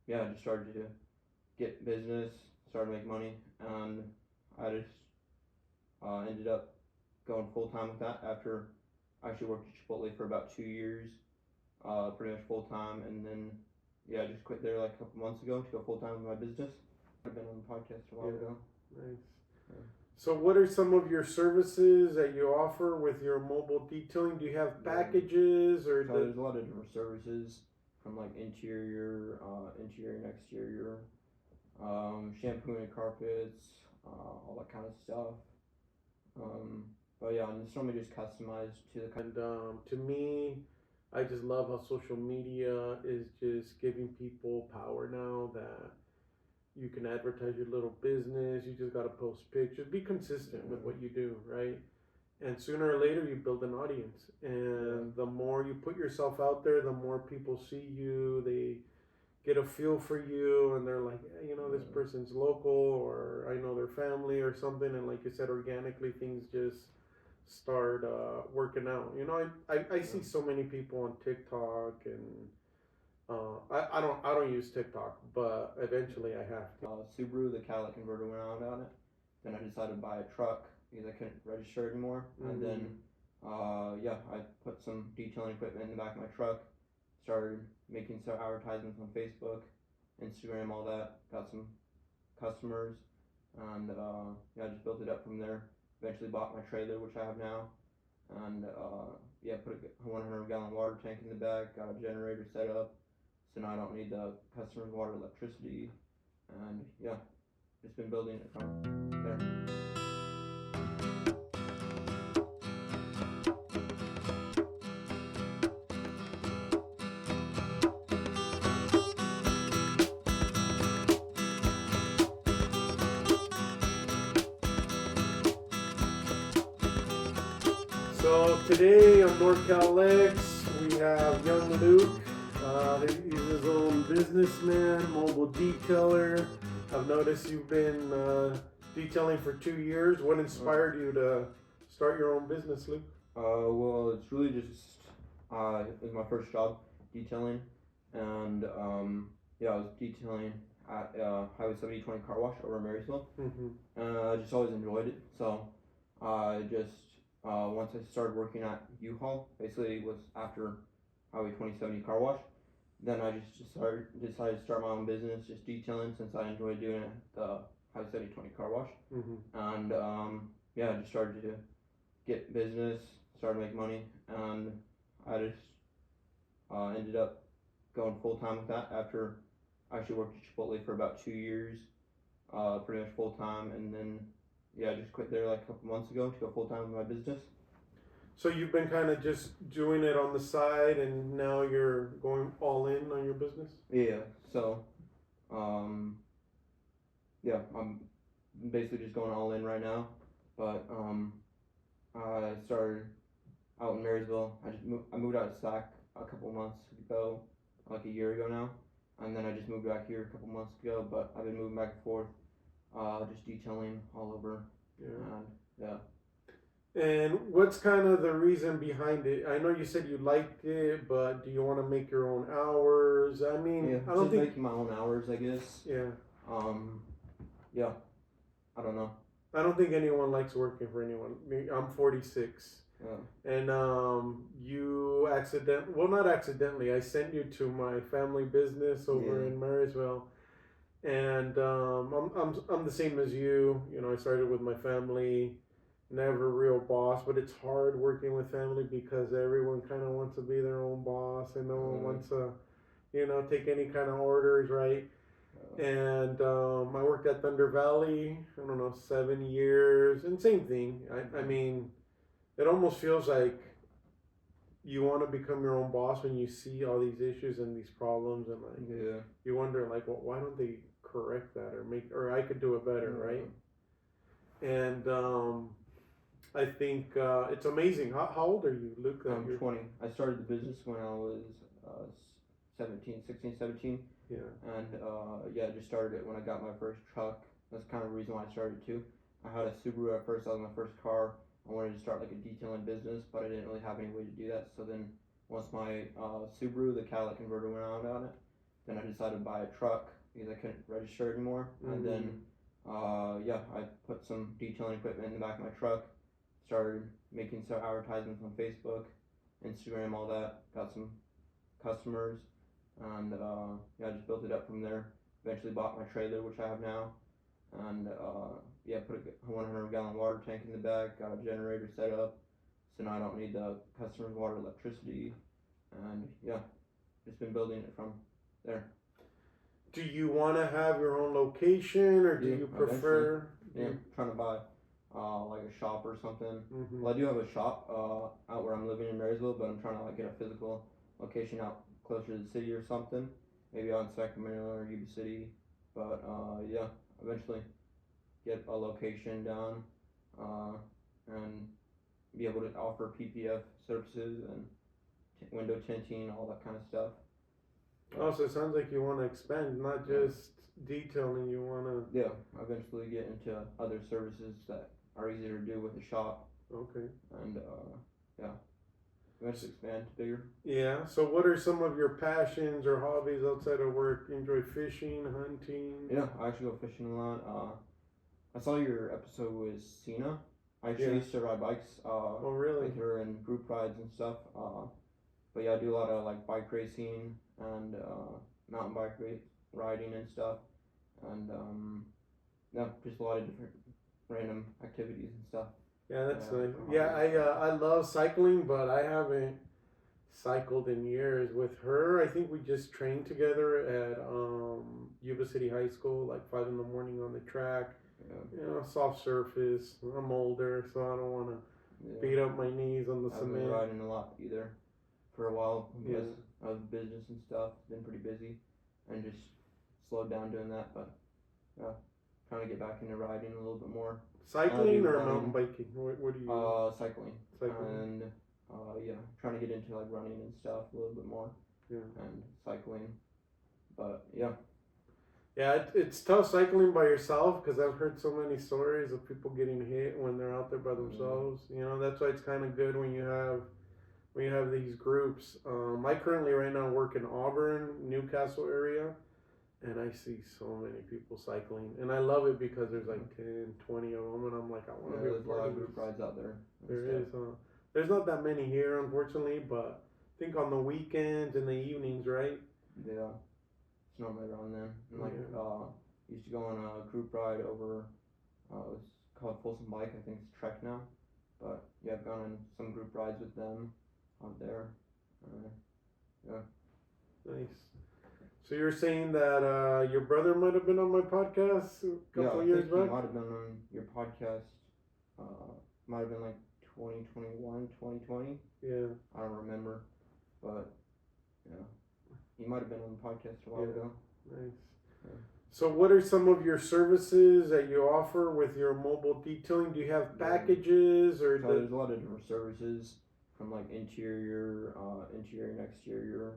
yeah, I just started to get business, started to make money, and I just ended up going full time with that after I actually worked at Chipotle for about 2 years, pretty much full time, and then yeah, I just quit there like a couple months ago to go full time with my business. I've been on the podcast a while ago. Nice. Yeah. So, what are some of your services that you offer with your mobile detailing? Do you have packages or So there's a lot of different services from like interior, and exterior, shampooing carpets, all that kind of stuff. But yeah, and some are just customized to the. And to me, I just love how social media is just giving people power now that you can advertise your little business. You just got to post pictures. Be consistent with what you do, right? And sooner or later, you build an audience. And the more you put yourself out there, the more people see you. They get a feel for you, and they're like, hey, this person's local, or I know their family, or something. And like you said, organically, things just start working out. I see so many people on TikTok, and I don't use TikTok, but eventually I have to. Subaru, the catalytic converter went out on it. Then I decided to buy a truck because I couldn't register anymore. And then, I put some detailing equipment in the back of my truck. Started making some advertisements on Facebook, Instagram, all that. Got some customers, and I just built it up from there. Eventually bought my trailer, which I have now, and put a 100-gallon water tank in the back. Got a generator set up, so now I don't need the customer's water, electricity, and just been building it from there. So today on NorCal X, we have young Luke. He's his own businessman, mobile detailer. I've noticed you've been detailing for 2 years. What inspired you to start your own business, Luke? Well, it's really just it was my first job detailing, and I was detailing at Highway 7020 car wash over in Marysville. I just always enjoyed it, so I just once I started working at U-Haul, basically it was after Highway 2070 car wash. Then I just decided to start my own business, just detailing, since I enjoyed doing it at the Highway 7020 car wash. And I just started to get business, started to make money, and I just ended up going full time with that after I actually worked at Chipotle for about 2 years, pretty much full time, and then I just quit there like a couple months ago to go full time with my business. So you've been kind of just doing it on the side, and now you're going all in on your business? Yeah, so I'm basically just going all in right now, but I started out in Marysville. I moved out of Sac a couple months ago, like a year ago now, and then I just moved back here a couple months ago. But I've been moving back and forth, just detailing all over. And what's kind of the reason behind it? I know you said you liked it, but do you want to make your own hours? I mean, I don't think making my own hours, I guess. Yeah. I don't know. I don't think anyone likes working for anyone. I'm 46. And you not accidentally, I sent you to my family business over in Marysville. And I'm the same as you. I started with my family, never real boss, but it's hard working with family because everyone kind of wants to be their own boss, and no one wants to, take any kind of orders, right? And I worked at Thunder Valley, 7 years, and same thing. I mean, it almost feels like you want to become your own boss when you see all these issues and these problems, and you wonder like, well, why don't they correct that or I could do it better, right? And I think it's amazing. How old are you, Luke? I'm 20. I started the business when I was 16, 17. Yeah. And I just started it when I got my first truck. That's kind of the reason why I started too. I had a Subaru at first. That was my first car. I wanted to start like a detailing business, but I didn't really have any way to do that. So then once my Subaru, the catalytic converter went out on it, then I decided to buy a truck because I couldn't register anymore. And then, I put some detailing equipment in the back of my truck, started making some advertisements on Facebook, Instagram, all that. Got some customers, and I just built it up from there. Eventually bought my trailer, which I have now, and put a 100-gallon water tank in the back. Got a generator set up, so now I don't need the customer's water, electricity, and just been building it from there. Do you want to have your own location, or do you prefer? Trying to buy like a shop or something. Well, I do have a shop out where I'm living in Marysville, but I'm trying to like get a physical location out closer to the city or something. Maybe out in Sacramento or Yuba City. But eventually get a location down and be able to offer PPF services and window tinting, all that kind of stuff. Oh, so it sounds like you want to expand, not just detailing. You want to eventually get into other services that are easier to do with a shop. Okay. And eventually expand bigger. Yeah. So what are some of your passions or hobbies outside of work? You enjoy fishing, hunting? Yeah, I actually go fishing a lot. I saw your episode with Cena. I actually used to ride bikes. Oh, really? With her and group rides and stuff. But I do a lot of like bike racing and mountain bike riding and stuff, and just a lot of different random activities and stuff. Yeah, that's nice. Yeah, I love cycling, but I haven't cycled in years. With her, I think we just trained together at Yuba City High School, like 5 a.m. on the track. Yeah. Soft surface. I'm older, so I don't want to beat up my knees on the cement. I've been riding a lot either for a while because of business and stuff. Been pretty busy and just slowed down doing that, but trying to get back into riding a little bit more. Cycling or mountain biking? What do you? Cycling. And trying to get into like running and stuff a little bit more. Yeah. And cycling, but yeah. Yeah, it's tough cycling by yourself because I've heard so many stories of people getting hit when they're out there by themselves. You know, that's why it's kind of good when you have these groups. I currently right now work in Auburn, Newcastle area, and I see so many people cycling, and I love it because there's like 10, 20 of them, and I'm like, I want to be a part of group rides out there. There is. There's not that many here, unfortunately, but I think on the weekends and the evenings, right? Yeah. It's normally around then. And used to go on a group ride over, it was called Folsom Bike, I think it's Trek now. But I've gone on some group rides with them out there. Nice. So you're saying that your brother might have been on my podcast a couple of years back? He might have been on your podcast, might have been like 2021, 2020. Yeah. I don't remember, but he might have been on the podcast a while ago. Nice. Yeah. So what are some of your services that you offer with your mobile detailing? Do you have packages or? So there's a lot of different services from like interior and exterior,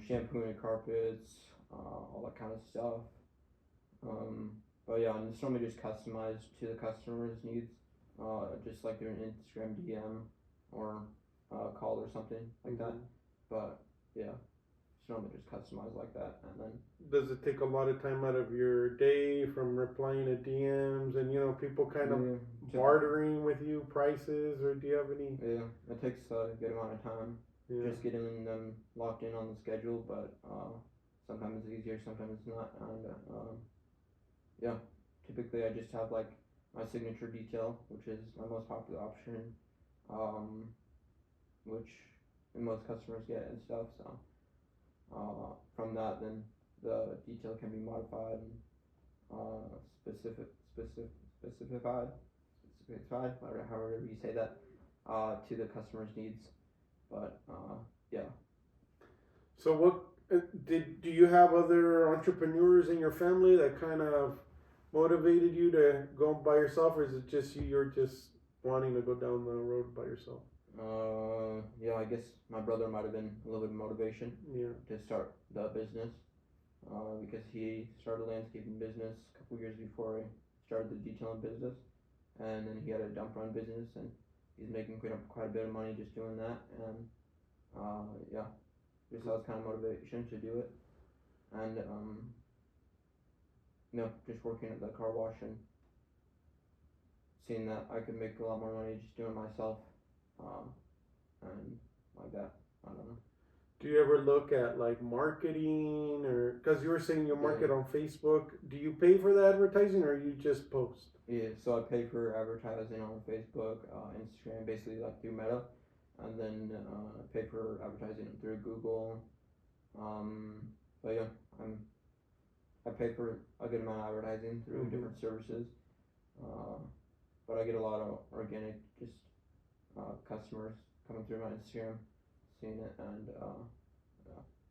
shampooing of carpets, all that kind of stuff. And it's normally just customized to the customer's needs, just like through an Instagram DM or call or something like that. But it's normally just customized like that. And then does it take a lot of time out of your day from replying to DMs and people kind of bartering with you prices, or do you have any? Yeah, it takes a good amount of time. Just getting them locked in on the schedule, but sometimes it's easier, sometimes it's not. And typically I just have like my signature detail, which is my most popular option, which most customers get and stuff. So from that, then the detail can be modified and specified, however you say that, to the customer's needs. But So what do you have other entrepreneurs in your family that kind of motivated you to go by yourself, or is it just you're just wanting to go down the road by yourself? I guess my brother might have been a little bit of motivation to start the business, because he started a landscaping business a couple years before I started the detailing business, and then he had a dump run business, and he's making quite a bit of money just doing that, and just that was kind of motivation to do it. and just working at the car wash and seeing that I could make a lot more money just doing it myself, and like that. I don't know. Do you ever look at like marketing, or because you were saying you market on Facebook? Do you pay for the advertising, or you just post? Yeah, so I pay for advertising on Facebook, Instagram, basically like through Meta, and then pay for advertising through Google. But yeah, I pay for a good amount of advertising through different services. But I get a lot of organic, just customers coming through my Instagram, seeing it, and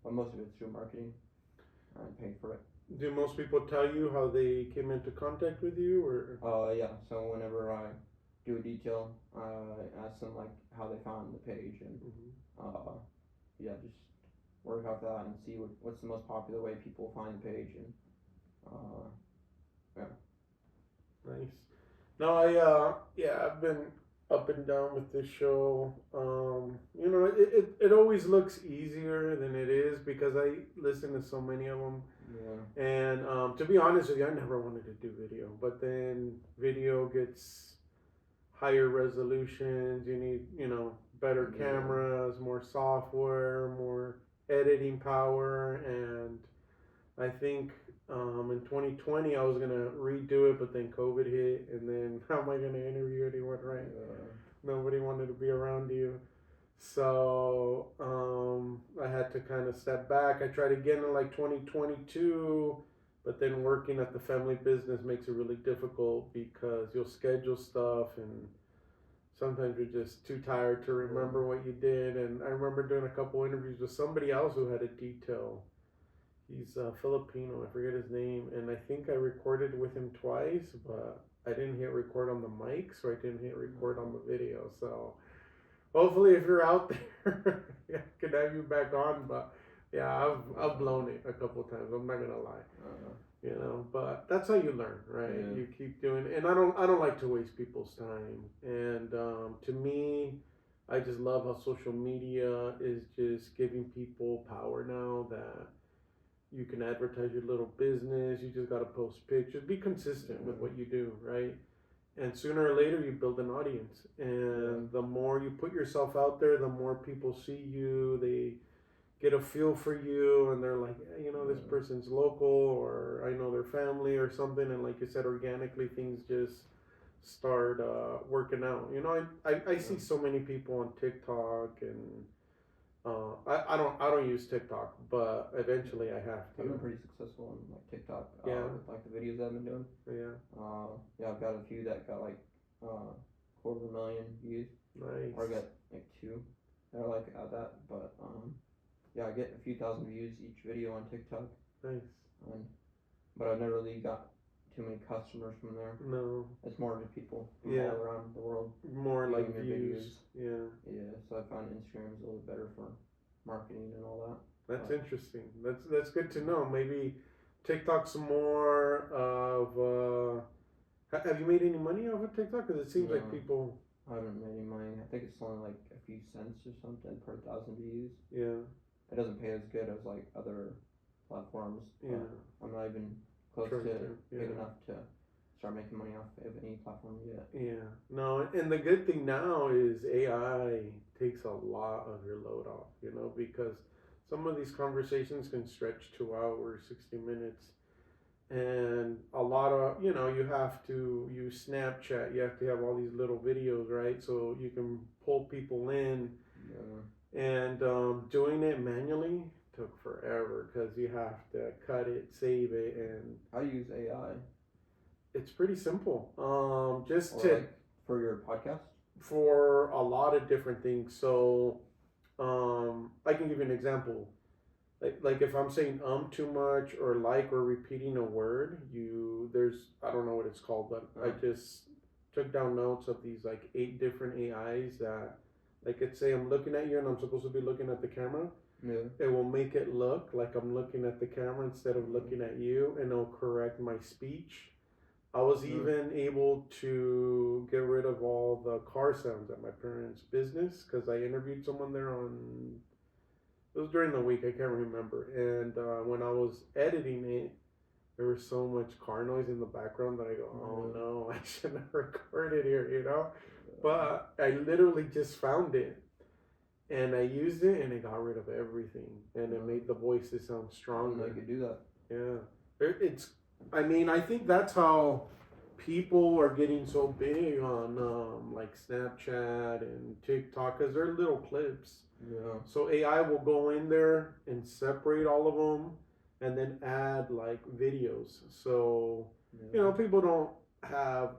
but most of it's through marketing and paying for it. Do most people tell you how they came into contact with you, or? Yeah. So whenever I do a detail, I ask them like how they found the page, and just work off that and see what's the most popular way people find the page, and yeah. Nice. No, I've been up and down with this show. It always looks easier than it is because I listen to so many of them. Yeah. And to be honest with you, I never wanted to do video, but then video gets higher resolutions. You need, better cameras, more software, more editing power, and I think in 2020 I was gonna redo it, but then COVID hit, and then how am I gonna interview anyone, right? Nobody wanted to be around you, so I had to kind of step back. I tried again in like 2022, but then working at the family business makes it really difficult because you'll schedule stuff and sometimes you're just too tired to remember what you did. And I remember doing a couple interviews with somebody else who had a detail. He's Filipino, I forget his name, and I think I recorded with him twice, but I didn't hit record on the mic, so I didn't hit record on the video. So hopefully if you're out there, I can have you back on, but yeah, I've blown it a couple of times, I'm not gonna lie. But that's how you learn, right? Yeah. You keep doing it. And I don't like to waste people's time. And to me, I just love how social media is just giving people power now that you can advertise your little business. You just got to post pictures. Be consistent with what you do, right? And sooner or later, you build an audience. And the more you put yourself out there, the more people see you. They get a feel for you, and they're like, this person's local, or I know their family or something. And like you said, organically, things just start working out. I see so many people on TikTok, and I don't use TikTok, but eventually I have to. I've been pretty successful on like TikTok. With like the videos I've been doing. I've got a few that got like 250,000 views. Nice. Or I got like 2 that are like at that, but I get a few thousand views each video on TikTok. Nice. But I've never really got too many customers from there. No. It's more just people from all around the world. More like views. Yeah. Yeah. So I find Instagram's a little better for marketing and all that. That's interesting. That's good to know. Maybe TikTok's more of. Have you made any money off of TikTok? Because it seems like people. I haven't made any money. I think it's only like a few cents or something per 1,000 views. Yeah. It doesn't pay as good as like other platforms. Yeah. I'm not even close to big enough to start making money off of any platform yet. Yeah. No, and the good thing now is AI takes a lot of your load off, because some of these conversations can stretch 2 hours, 60 minutes. And a lot of, you have to use Snapchat. You have to have all these little videos, right? So you can pull people in. Yeah. And doing it manually took forever because you have to cut it, save it, and how do you use AI? It's pretty simple. For your podcast? For a lot of different things. So I can give you an example. Like if I'm saying too much or or repeating a word, I don't know what it's called, but I just took down notes of these like 8 different AIs that, like, let's say I'm looking at you and I'm supposed to be looking at the camera. Yeah. It will make it look like I'm looking at the camera instead of looking at you, and it'll correct my speech. I was even able to get rid of all the car sounds at my parents' business because I interviewed someone there on It was during the week. I can't remember. And when I was editing it, there was so much car noise in the background that I go, oh no, I shouldn't have recorded here, you know? But I literally just found it and I used it and it got rid of everything and it made the voices sound stronger. I could do that. Yeah. I mean, I think that's how people are getting so big on like Snapchat and TikTok because they're little clips. Yeah. So AI will go in there and separate all of them and then add like videos. So, you know, people don't have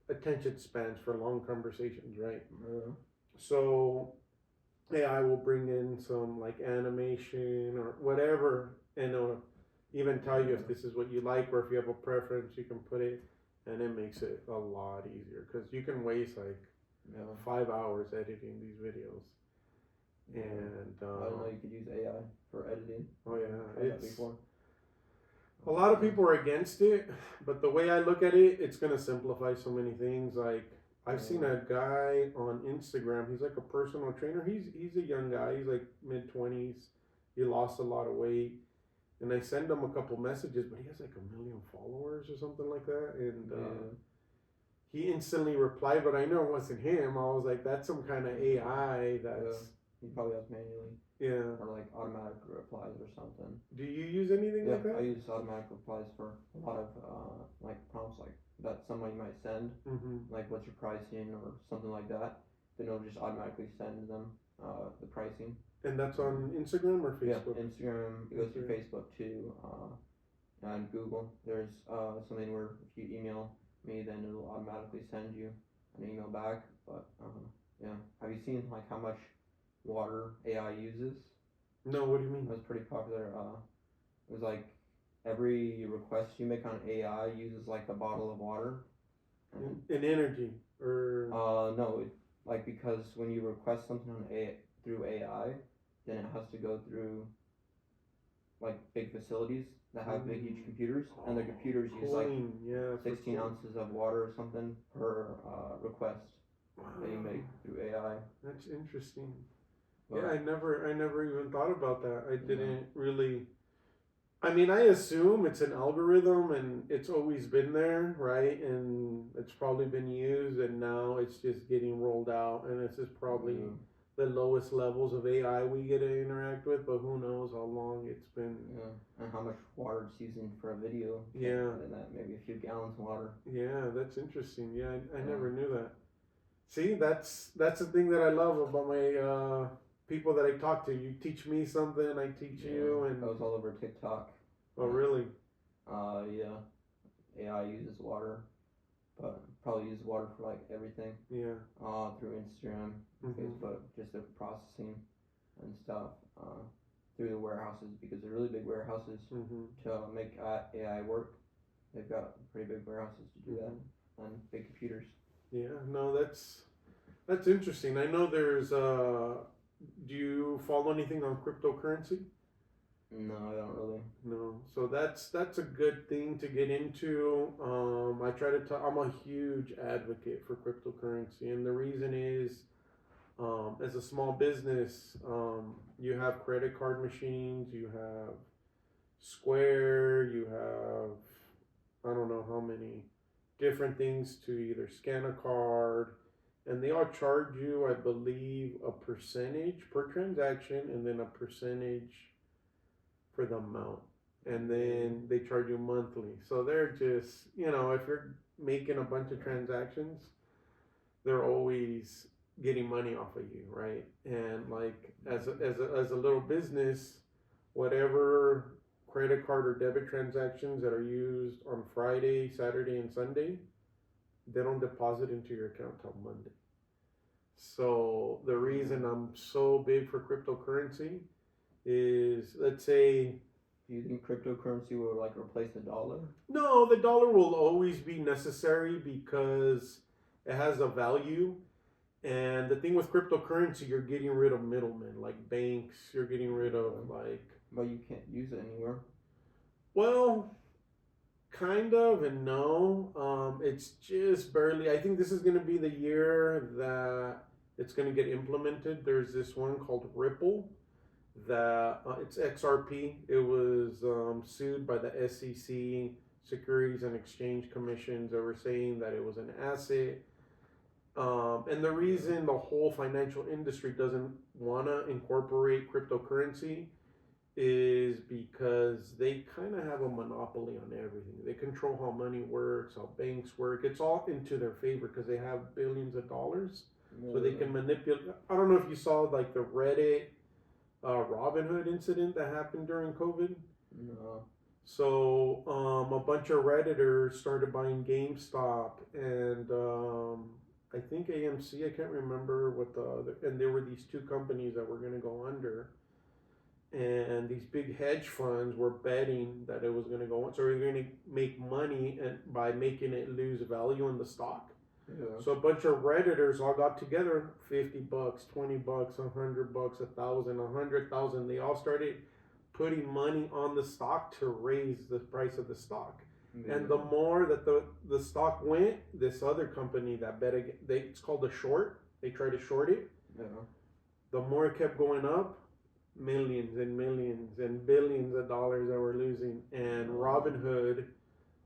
attention spans for long conversations, right? Yeah. So AI will bring in some like animation or whatever and it'll even tell you if this is what you like or if you have a preference, you can put it and it makes it a lot easier because you can waste like 5 hours editing these videos. And I don't know you could use AI for editing. Oh yeah, it's a lot of people are against it, but the way I look at it, it's gonna simplify so many things. Like I've seen a guy on Instagram. He's like a personal trainer. He's a young guy. He's like mid-20s. He lost a lot of weight, and I send him a couple messages, but he has like 1 million followers or something like that, and he instantly replied, but I know it wasn't him. I was like, that's some kind of AI that's. He probably has manually. Yeah. Or like automatic replies or something. Do you use anything like that? I use automatic replies for a lot of like prompts like that somebody might send. Like what's your pricing or something like that. Then it'll just automatically send them the pricing. And that's on Instagram or Facebook? Yeah, Instagram. It goes through Facebook too. And Google. There's something where if you email me, then it'll automatically send you an email back. But yeah, have you seen like how much water AI uses? No, what do you mean? It was pretty popular. It was like every request you make on AI uses like a bottle of water. In energy or? No, like because when you request something on through AI, then it has to go through like big facilities that have big huge computers, and the computers use like 16 ounces of water or something per request that you make through AI. That's interesting. But, yeah, I never even thought about that. I didn't really. I mean, I assume it's an algorithm and it's always been there, right? And it's probably been used, and now it's just getting rolled out, and this is probably the lowest levels of AI we get to interact with. But who knows how long it's been? Yeah, and how much water it's using for a video? Yeah, and that maybe a few gallons of water. Yeah, that's interesting. Yeah, I never knew that. See, that's the thing that I love about my people that I talk to. You teach me something, I teach you, and that was all over TikTok. Oh, really? Yeah. AI uses water, but probably uses water for like everything. Yeah. Through Instagram, Facebook, just the processing and stuff. Through the warehouses because they're really big warehouses to make AI work. They've got pretty big warehouses to do that and big computers. Yeah. No, that's interesting. I know there's. Do you follow anything on cryptocurrency? No, I don't really. No, so that's a good thing to get into. I try to talk. I'm a huge advocate for cryptocurrency, and the reason is, as a small business, you have credit card machines, you have Square, you have I don't know how many different things to either scan a card, and they all charge you, I believe, a percentage per transaction, and then a percentage for the amount, and then they charge you monthly. So they're just, if you're making a bunch of transactions, they're always getting money off of you, right? And like as a little business, whatever credit card or debit transactions that are used on Friday, Saturday, and Sunday, they don't deposit into your account till Monday. So the reason I'm so big for cryptocurrency is, let's say, do you think cryptocurrency will like replace the dollar? No, the dollar will always be necessary because it has a value. And the thing with cryptocurrency, you're getting rid of middlemen, like banks. You're getting rid of like. But you can't use it anywhere. Well, kind of and no. It's just barely. I think this is going to be the year that it's going to get implemented. There's this one called Ripple. that it's XRP. It was sued by the SEC, Securities and Exchange Commissions. They were saying that it was an asset. And the reason the whole financial industry doesn't want to incorporate cryptocurrency is because they kind of have a monopoly on everything. They control how money works, how banks work. It's all into their favor because they have billions of dollars. So they can manipulate. I don't know if you saw like the Reddit Robinhood incident that happened during COVID. No. So a bunch of Redditors started buying GameStop and I think AMC. I can't remember what the other. And there were these two companies that were going to go under. And these big hedge funds were betting that it was going to go on. So they're going to make money and by making it lose value in the stock. Yeah. So a bunch of Redditors all got together, $50, $20, $100, $1,000, $100,000. They all started putting money on the stock to raise the price of the stock. Yeah. And the more that the stock went, this other company that bet it's called a short. They try to short it. Yeah. The more it kept going up, millions and millions and billions of dollars that we're losing. And Robinhood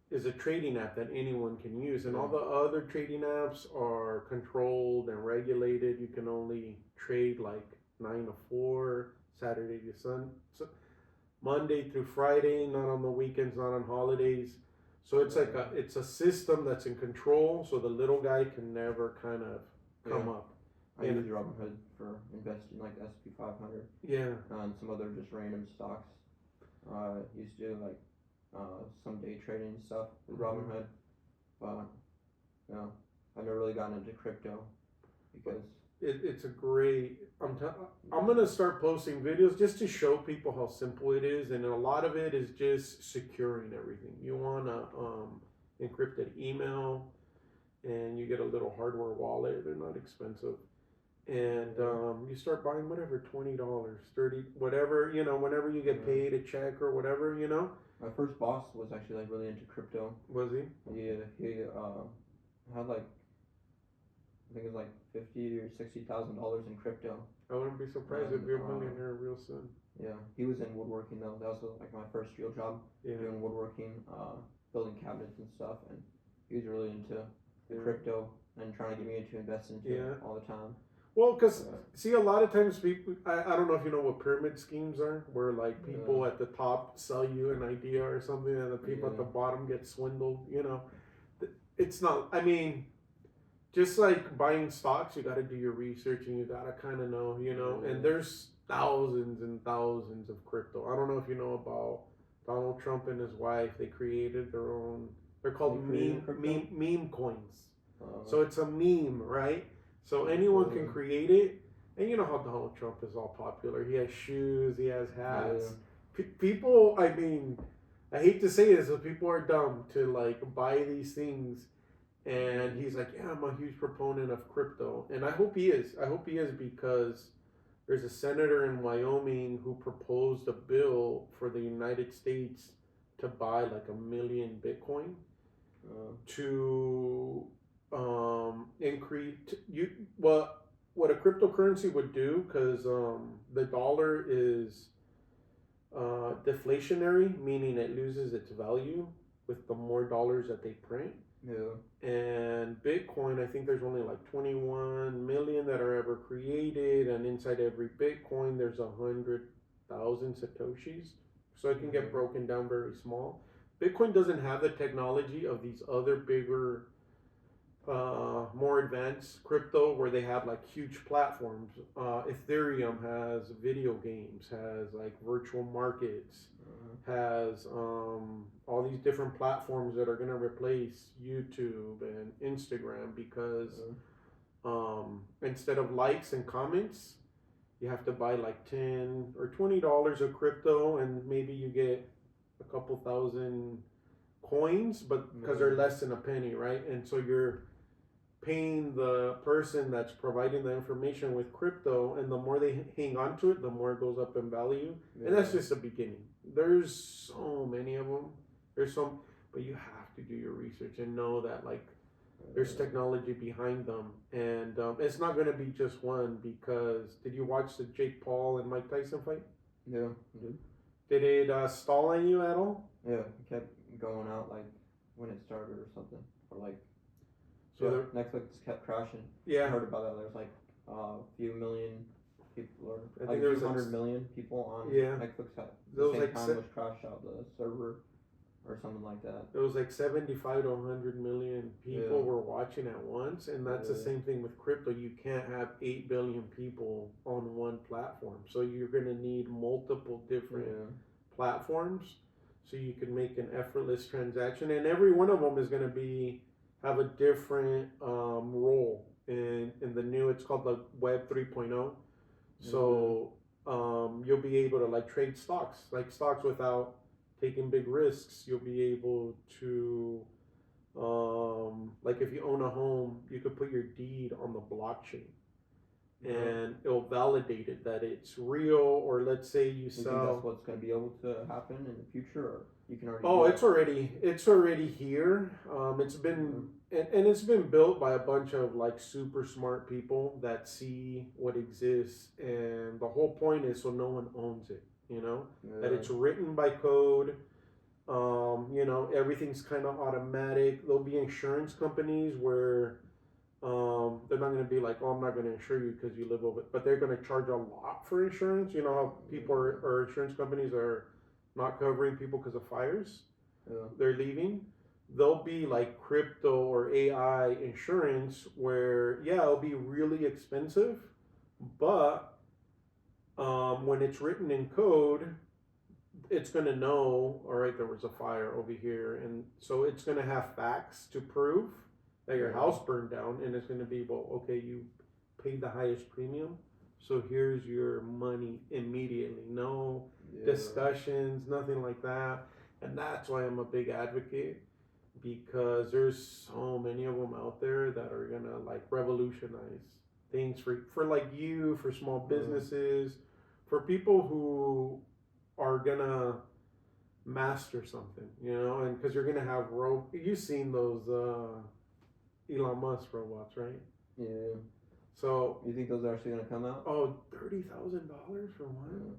is a trading app that anyone can use, and all the other trading apps are controlled and regulated. You can only trade like 9 to 4, Saturday to Sunday, Monday through Friday, not on the weekends, not on holidays. So it's like it's a system that's in control, so the little guy can never kind of come up. I use Robinhood for investing like the S&P 500. Yeah. And some other just random stocks. Used to do like some day trading and stuff with Robinhood, but I've never really gotten into crypto because it's a great. I'm gonna start posting videos just to show people how simple it is, and a lot of it is just securing everything. You wanna encrypted email, and you get a little hardware wallet. They're not expensive. And you start buying whatever, $20, $30, whatever, whenever you get paid a check or whatever, My first boss was actually like really into crypto. Was he? Yeah, he had like, I think it was like $50,000 or $60,000 in crypto. I wouldn't be surprised if you're a millionaire real soon. Yeah, he was in woodworking though. That was like my first real job. Yeah. Doing woodworking, building cabinets and stuff, and he was really into crypto and trying to get me to invest into it all the time. Well, because, see, a lot of times people, I don't know if you know what pyramid schemes are, where, like, people at the top sell you an idea or something, and the people at the bottom get swindled, It's not, I mean, just like buying stocks, you got to do your research, and you got to kind of know, and there's thousands and thousands of crypto. I don't know if you know about Donald Trump and his wife. They created their own, they're called meme coins. So it's a meme, right? So anyone can create it, and you know how Donald Trump is all popular. He has shoes, he has hats. People, I mean, I hate to say this, but people are dumb to like buy these things, and he's like, yeah, I'm a huge proponent of crypto, and I hope he is. I hope he is because there's a senator in Wyoming who proposed a bill for the United States to buy like 1 million Bitcoin to increase what a cryptocurrency would do, because the dollar is deflationary, meaning it loses its value with the more dollars that they print. Yeah. And Bitcoin, I think there's only like 21 million that are ever created, and inside every Bitcoin there's 100,000 satoshis, so it can get broken down very small. Bitcoin doesn't have the technology of these other bigger more advanced crypto where they have like huge platforms. Ethereum has video games, has like virtual markets, has all these different platforms that are going to replace YouTube and Instagram because instead of likes and comments, you have to buy like $10 or $20 of crypto, and maybe you get a couple thousand coins, but because they're less than a penny, right? And so you're paying the person that's providing the information with crypto, and the more they hang on to it, the more it goes up in value. And that's just the beginning. There's so many of them. But you have to do your research and know that like there's technology behind them, and it's not going to be just one. Because did you watch the Jake Paul and Mike Tyson fight? Yeah, dude. Did it stall on you at all? Yeah, it kept going out like when it started or something. Or like, So yeah, there, Netflix kept crashing. I yeah, heard about that. There's like a few million people, or I like think a there few was like, 100 million people on yeah, Netflix at there the was same like time, which crashed out the server or something like that. it was like 75 to 100 million people were watching at once, and that's the same thing with crypto. You can't have 8 billion people on one platform, so you're going to need multiple different platforms so you can make an effortless transaction, and every one of them is going to be have a different role in the new, it's called the web 3.0. So you'll be able to like trade stocks, like stocks without taking big risks. You'll be able to, like if you own a home, you could put your deed on the blockchain, and it'll validate it that it's real. Or let's say you sell. You think that's what's going to be able to happen in the future, or you can already? Oh, it's already here. It's been and it's been built by a bunch of like super smart people that see what exists, and the whole point is so no one owns it. You know that it's written by code. Everything's kind of automatic. There'll be insurance companies where they're not going to be like, oh, I'm not going to insure you because you live over, but they're going to charge a lot for insurance. You know how people or insurance companies are not covering people because of fires. They're leaving. There'll be like crypto or AI insurance where, yeah, it'll be really expensive, but when it's written in code, it's going to know, all right, there was a fire over here. And so it's going to have facts to prove that your house burned down. And it's going to be, well, okay, you paid the highest premium, so here's your money immediately. No discussions, nothing like that. And that's why I'm a big advocate, because there's so many of them out there that are going to like revolutionize things for like you, for small businesses, for people who are gonna master something, and because you're gonna have you've seen those Elon Musk robots, right? Yeah. So you think those are actually gonna come out? Oh, $30,000 for one. Yeah.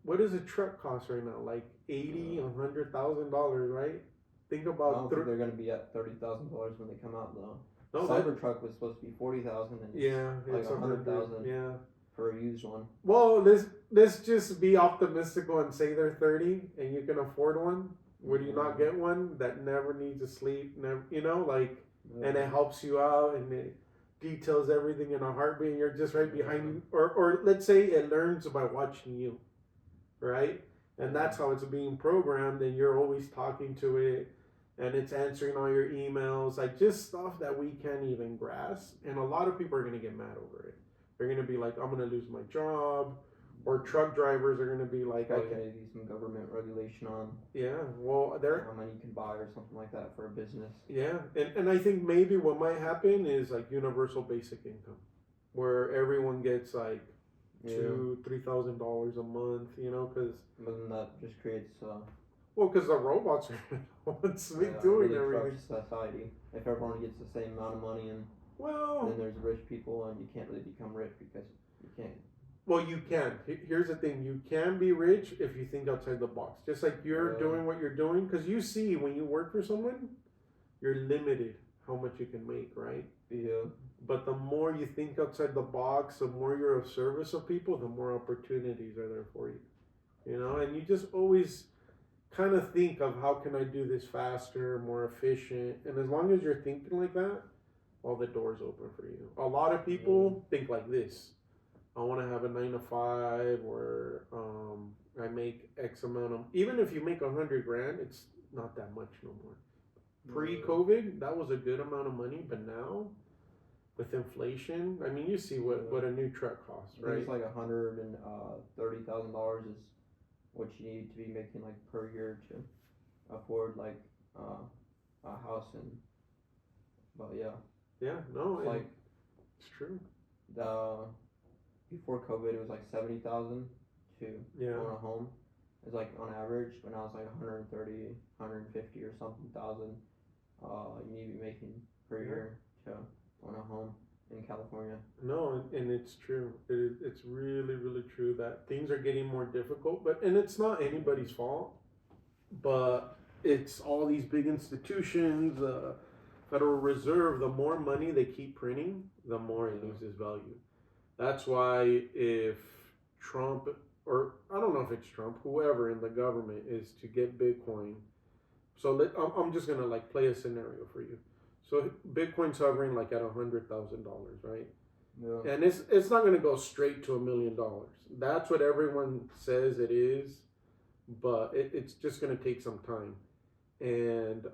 What does a truck cost right now? Like $100,000, right? Think about. I don't think they're gonna be at $30,000 when they come out though. No, Cybertruck was supposed to be 40,000, and it's like 100,000. Yeah. For a used one. Well, let's just be optimistical and say they're 30 and you can afford one. Would you not get one that never needs to sleep? Never, and it helps you out and it details everything in a heartbeat. And you're just right behind you, or let's say it learns by watching you, right? And that's how it's being programmed. And you're always talking to it, and it's answering all your emails, like just stuff that we can't even grasp. And a lot of people are gonna get mad over it. They're going to be like, I'm going to lose my job. Or truck drivers are going to be like, going to be some government regulation on. Yeah, well, how many you can buy or something like that for a business. Yeah, and I think maybe what might happen is like universal basic income, where everyone gets like $2,000-$3,000 a month, because. But then that just creates. Well, because the robots are doing really everything. Society. If everyone gets the same amount of money and. Well, then there's rich people, and you can't really become rich because you can't. Well, you can. Here's the thing: you can be rich if you think outside the box. Just like you're doing what you're doing, because you see when you work for someone, you're limited how much you can make, right? Yeah. But the more you think outside the box, the more you're of service of people, the more opportunities are there for you. And you just always kind of think of how can I do this faster, more efficient, and as long as you're thinking like that, all the doors open for you. A lot of people think like this. I want to have a 9 to 5 where I make X amount of, even if you make $100,000, it's not that much no more. Pre-COVID, that was a good amount of money, but now with inflation, I mean, you see what a new truck costs, right? It's like $130,000 is what you need to be making like per year to afford like a house but yeah. Yeah, no, it's true. Before COVID, it was like 70,000 to own a home. It's like on average, but now it's like 130, 150 or something thousand. You need to be making per year to own a home. in California. No, and it's true. It's really, really true that things are getting more difficult. And it's not anybody's fault, but it's all these big institutions, Federal Reserve. The more money they keep printing, the more it loses value. That's why if Trump, or I don't know if it's Trump, whoever in the government is to get Bitcoin. So I'm just gonna like play a scenario for you. So Bitcoin's hovering like at $100,000, right? Yeah. And it's not gonna go straight to $1 million. That's what everyone says it is, but it's just gonna take some time. And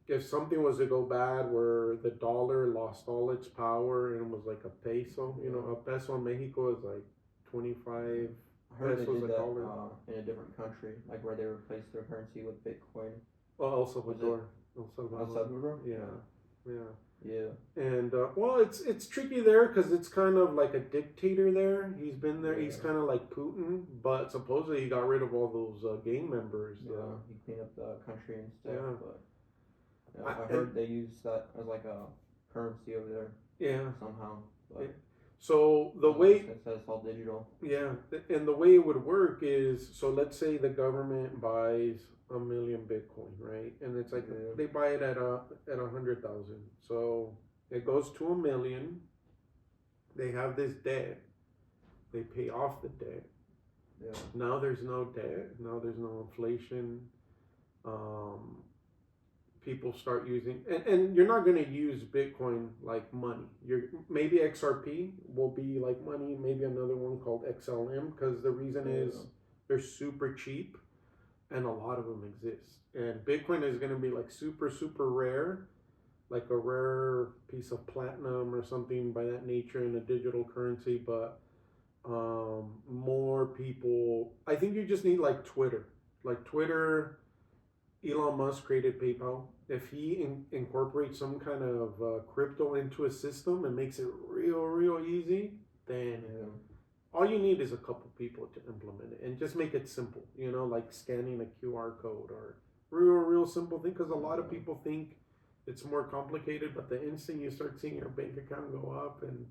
if something was to go bad where the dollar lost all its power and was like a peso, a peso in Mexico is like 25 I heard they pesos did a that dollar. In a different country, like where they replaced their currency with Bitcoin. Well, El Salvador. El Salvador? Yeah. And well, it's tricky there because it's kind of like a dictator there. He's been there. Yeah. He's kind of like Putin, but supposedly he got rid of all those gang members. Yeah, he cleaned up the country and stuff. Yeah. But I heard they use that as like a currency over there. Yeah. Somehow. But yeah. So the way it's all digital. Yeah, and the way it would work is, so let's say the government buys 1 million Bitcoin, right? And it's like they buy it at 100,000. So it goes to 1 million. They have this debt. They pay off the debt. Yeah. Now there's no debt. Now there's no inflation. People start using, and you're not going to use Bitcoin like money. Maybe XRP will be like money. Maybe another one called XLM, because the reason is they're super cheap, and a lot of them exist. And Bitcoin is going to be like super, super rare, like a rare piece of platinum or something by that nature in a digital currency. But more people, I think you just need like Twitter. Elon Musk created PayPal. If he incorporates some kind of crypto into a system and makes it real easy, then all you need is a couple people to implement it and just make it simple. Like scanning a QR code or real simple thing. Because a lot of people think it's more complicated, but the instant you start seeing your bank account go up and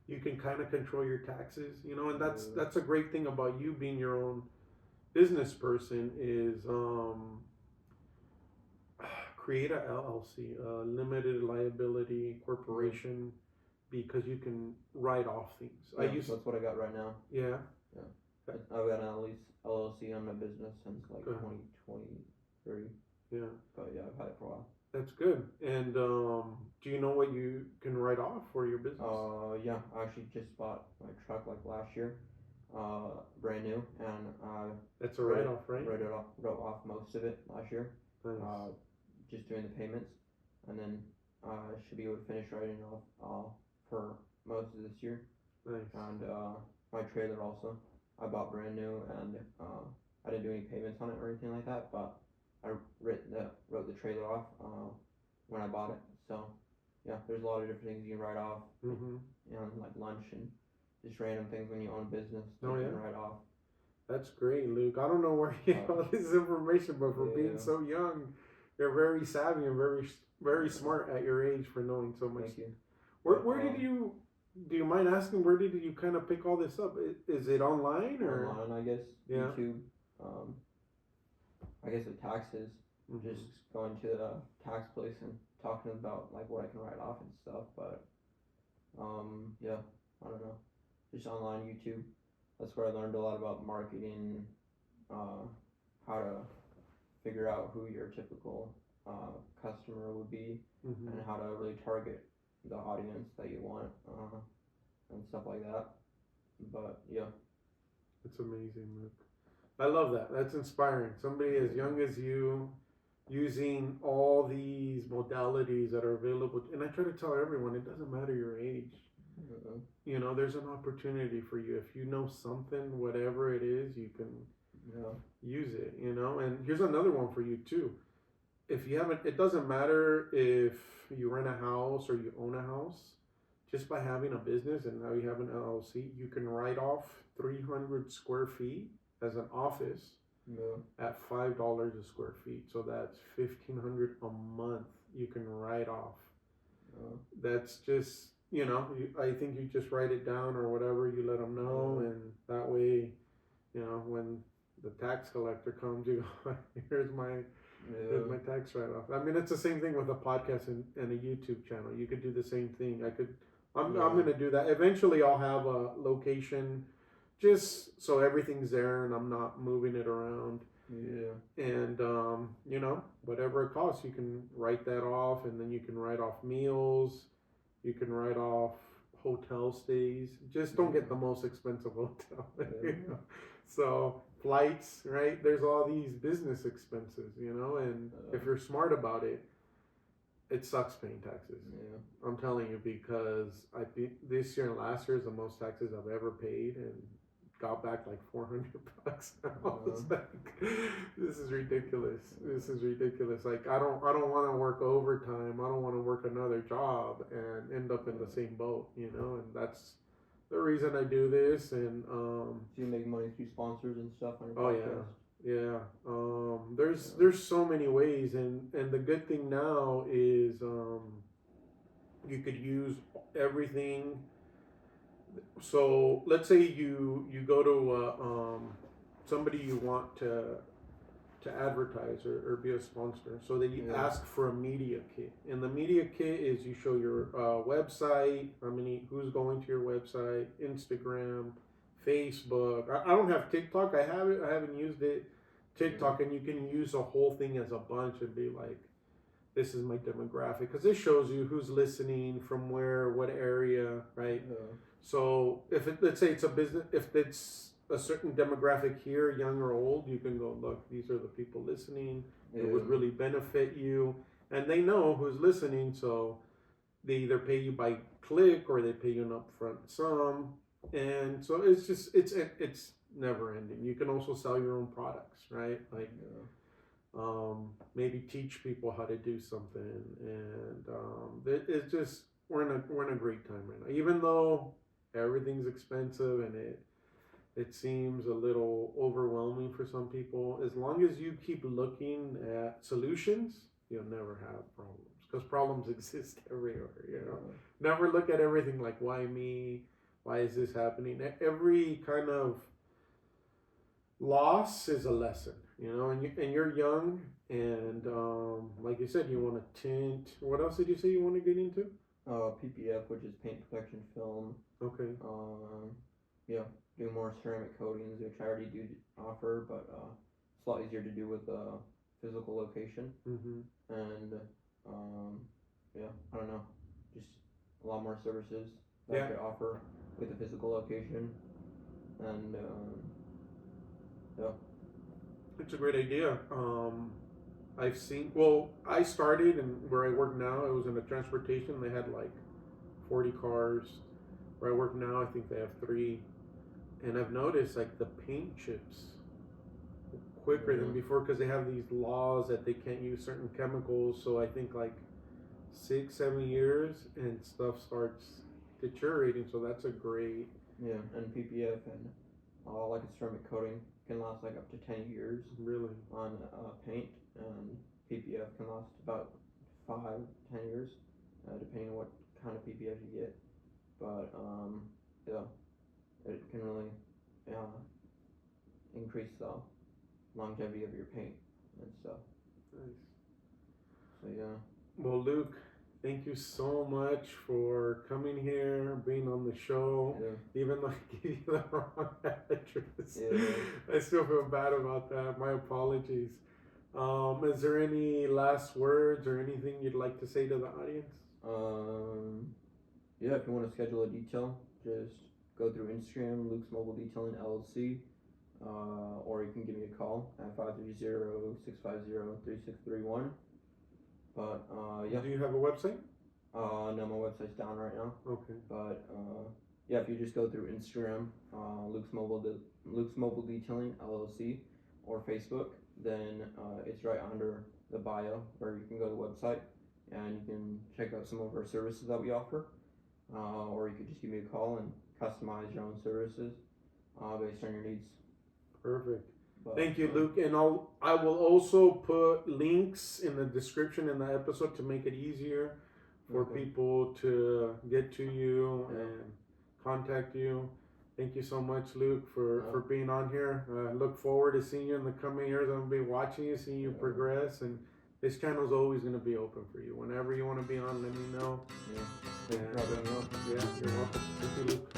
you can kind of control your taxes, and that's a great thing about you being your own business person is create a LLC, a limited liability corporation, because you can write off things. Yeah, that's what I got right now. Yeah. I've got an LLC on my business since like 2023. Yeah. But yeah, I've had it for a while. That's good. And do you know what you can write off for your business? Yeah, I actually just bought my truck like last year, brand new, and that's a write-off, right? Wrote off most of it last year. Nice. Just doing the payments, and then I should be able to finish writing off for most of this year. Nice. And my trailer also, I bought brand new, and I didn't do any payments on it or anything like that, but I wrote the trailer off when I bought it. So yeah, there's a lot of different things you can write off. Like lunch and just random things when you own a business you can write off. That's great, Luke. I don't know where you get all this information, but for being so young, you're very savvy and very smart at your age for knowing so much. Thank you. Where did you? Do you mind asking? Where did you kind of pick all this up? Is it online or online? I guess. Yeah. YouTube. I guess with taxes, just going to the tax place and talking about like what I can write off and stuff. But yeah, I don't know. Just online YouTube. That's where I learned a lot about marketing, how to figure out who your typical customer would be, and how to really target the audience that you want, and stuff like that. But yeah, it's amazing, Luke. I love that. That's inspiring. Somebody as young as you, using all these modalities that are available. And I try to tell everyone, it doesn't matter your age. There's an opportunity for you. If you know something, whatever it is, you can use it, And here's another one for you too. If you haven't, it doesn't matter if you rent a house or you own a house. Just by having a business and now you have an LLC, you can write off 300 square feet as an office at $5 a square feet. So that's $1,500 a month you can write off. That's just, I think you just write it down or whatever. You let them know, and that way, when the tax collector comes, you go, here's my tax write-off. I mean, it's the same thing with a podcast and a YouTube channel. You could do the same thing. I'm going to do that. Eventually, I'll have a location just so everything's there and I'm not moving it around. Yeah. And, whatever it costs, you can write that off, and then you can write off meals. You can write off hotel stays. Just don't get the most expensive hotel. So flights, right? There's all these business expenses, and if you're smart about it, it sucks paying taxes. Yeah. I'm telling you, because I think this year and last year is the most taxes I've ever paid, and got back like $400. I was like, this is ridiculous. Like, I don't want to work overtime. I don't want to work another job and end up in the same boat, and that's the reason I do this. And so you make money through sponsors and stuff on your podcast? Yeah. There's so many ways, and the good thing now is you could use everything. So let's say you go to somebody you want to advertise or be a sponsor. So then you ask for a media kit, and the media kit is you show your website, who's going to your website, Instagram, Facebook. I don't have TikTok. I haven't used it. TikTok, and you can use the whole thing as a bunch and be like, this is my demographic, because it shows you who's listening, from where, what area, right? So let's say it's a business, if it's a certain demographic here, young or old, you can go, look, these are the people listening. It would really benefit you, and they know who's listening, so they either pay you by click or they pay you an upfront sum, and so it's never ending. You can also sell your own products, right? Like, maybe teach people how to do something, and it's just we're in a great time right now, even though everything's expensive and it seems a little overwhelming for some people. As long as you keep looking at solutions, you'll never have problems, because problems exist everywhere. Never look at everything like, why me? Why is this happening? Every kind of loss is a lesson, and you're young, and like you said, you want to tint. What else did you say you want to get into? PPF, which is paint protection film. Okay. Do more ceramic coatings, which I already do offer, but it's a lot easier to do with a physical location. And I don't know, just a lot more services that I could offer with a physical location, and it's a great idea. I started, and where I work now, it was in a transportation. They had like 40 cars. Where I work now, I think they have 3. And I've noticed like the paint chips quicker than before, because they have these laws that they can't use certain chemicals. So I think like 6-7 years and stuff starts deteriorating. So that's a great and PPF and like a ceramic coating can last like up to 10 years on paint, and PPF can last about 5-10 years, depending on what kind of PPF you get. But it can really increase the longevity of your paint and stuff. Nice. So well, Luke, thank you so much for coming here, being on the show. Even though I gave you the wrong address, I still feel bad about that. My apologies. Is there any last words or anything you'd like to say to the audience? If you want to schedule a detail, just go through Instagram, Luke's Mobile Detailing LLC, or you can give me a call at 530-650-3631. But Do you have a website? No, my website's down right now. Okay. But if you just go through Instagram, Luke's Mobile Detailing LLC, or Facebook, then it's right under the bio where you can go to the website and you can check out some of our services that we offer, or you could just give me a call and customize your own services based on your needs. Perfect. Thank you, Luke. And I will also put links in the description in the episode to make it easier. for people to get to you and contact you. Thank you so much, Luke, for being on here. Look forward to seeing you in the coming years. I'm going to be watching you, seeing you progress, and this channel is always going to be open for you. Whenever you want to be on, let me know. Yeah. And, you're welcome. Thank you, Luke.